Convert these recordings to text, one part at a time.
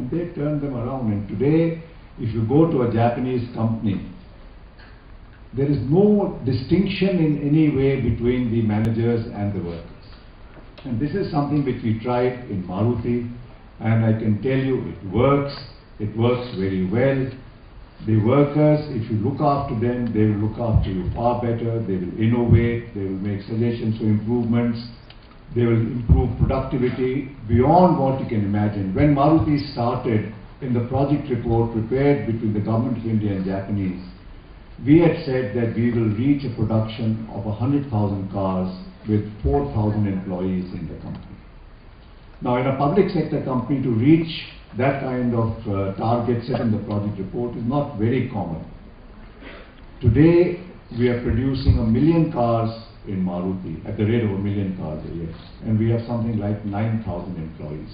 And they turned them around. And today, if you go to a Japanese company, there is no distinction in any way between the managers and the workers. And this is something which we tried in Maruti, and I can tell you it works very well. The workers, if you look after them, they will look after you far better, they will innovate, they will make suggestions for improvements, they will improve productivity beyond what you can imagine. When Maruti started, in the project report prepared between the Government of India and Japanese, we had said that we will reach a production of 100,000 cars with 4,000 employees in the company. Now, in a public sector company, to reach that kind of target set in the project report is not very common. Today, we are producing 1 million cars in Maruti at the rate of 1 million cars a year, and we have something like 9,000 employees.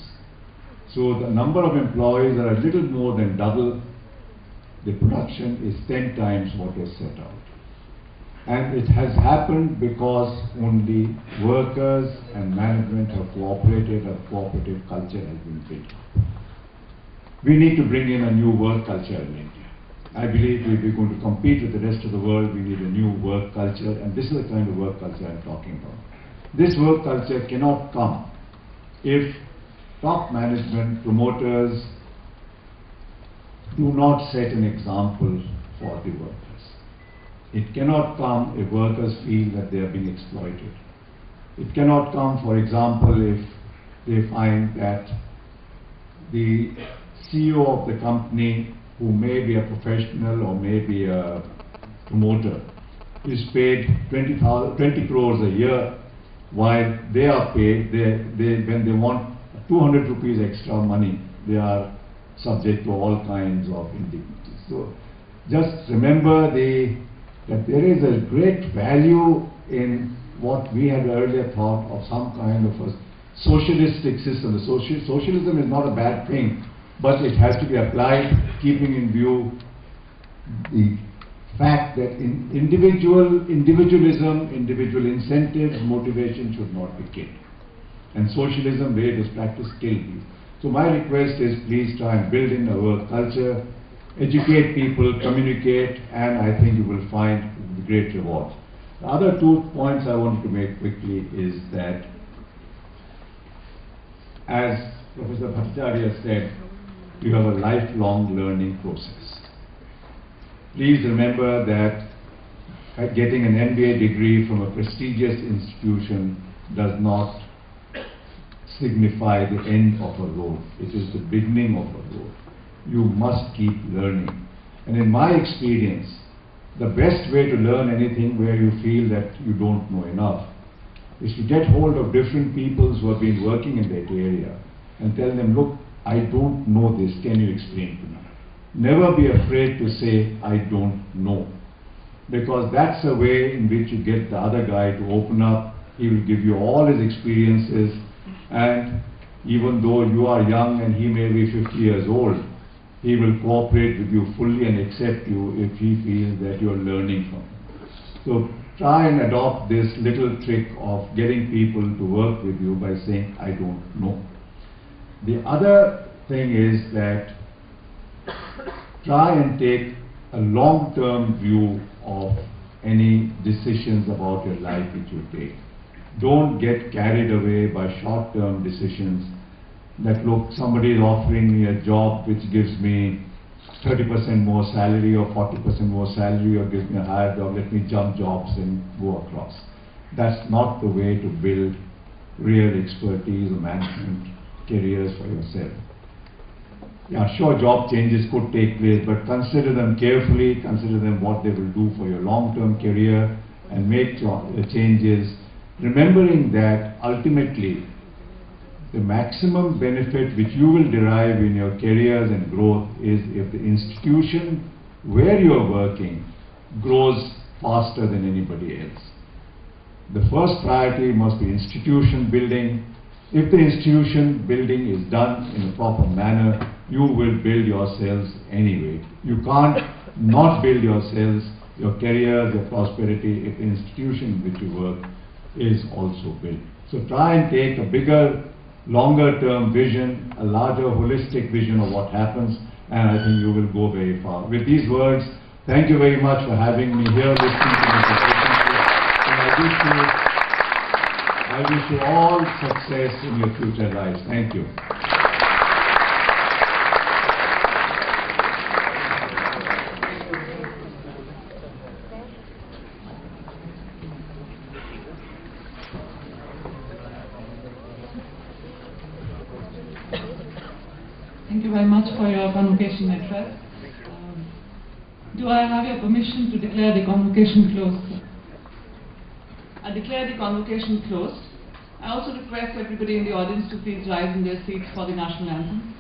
So the number of employees are a little more than double. The production is 10 times what was set out. And it has happened because only workers and management have cooperated, a cooperative culture has been built. We need to bring in a new work culture in India. I believe if we're going to compete with the rest of the world, we need a new work culture, and this is the kind of work culture I'm talking about. This work culture cannot come if top management, promoters do not set an example for the workers. It cannot come if workers feel that they are being exploited. It cannot come, for example, if they find that the CEO of the company, who may be a professional or may be a promoter, is paid 20 crores a year, while they are paid, when they want 200 rupees extra money, they are subject to all kinds of indignities. So just remember that there is a great value in what we had earlier thought of some kind of a socialistic system. Socialism is not a bad thing, but it has to be applied keeping in view the fact that individualism, individual incentives, motivation should not be killed. And socialism, where it is practiced, killed you. So my request is, please try and build in a work culture, educate people, communicate, and I think you will find great rewards. The other 2 points I wanted to make quickly is that, as Professor Bhattacharya said, you have a lifelong learning process. Please remember that getting an MBA degree from a prestigious institution does not signify the end of a road. It is the beginning of a road. You must keep learning. And in my experience, the best way to learn anything where you feel that you don't know enough is to get hold of different people who have been working in that area and tell them, look, I don't know this, can you explain to me? Never be afraid to say, I don't know. Because that's the way in which you get the other guy to open up. He will give you all his experiences, and even though you are young and he may be 50 years old, he will cooperate with you fully and accept you if he feels that you are learning from him. So try and adopt this little trick of getting people to work with you by saying, I don't know. The other thing is that try and take a long-term view of any decisions about your life which you take. Don't get carried away by short-term decisions that, look, somebody is offering me a job which gives me 30% more salary or 40% more salary, or gives me a higher job, let me jump jobs and go across. That's not the way to build real expertise or management careers for yourself. Yeah, sure, job changes could take place, but consider them carefully, consider them what they will do for your long-term career, and make changes, remembering that ultimately the maximum benefit which you will derive in your careers and growth is if the institution where you are working grows faster than anybody else. The first priority must be institution building. If the institution building is done in a proper manner, you will build yourselves anyway. You can't not build yourselves, your careers, your prosperity, if the institution in which you work is also built. So try and take a bigger longer term vision, a larger holistic vision of what happens, and I think you will go very far. With these words, thank you very much for having me here listening to me. And I wish you all success in your future lives. Thank you. Thank you very much for your convocation address. Do I have your permission to declare the convocation closed? I declare the convocation closed. I also request everybody in the audience to please rise in their seats for the national anthem.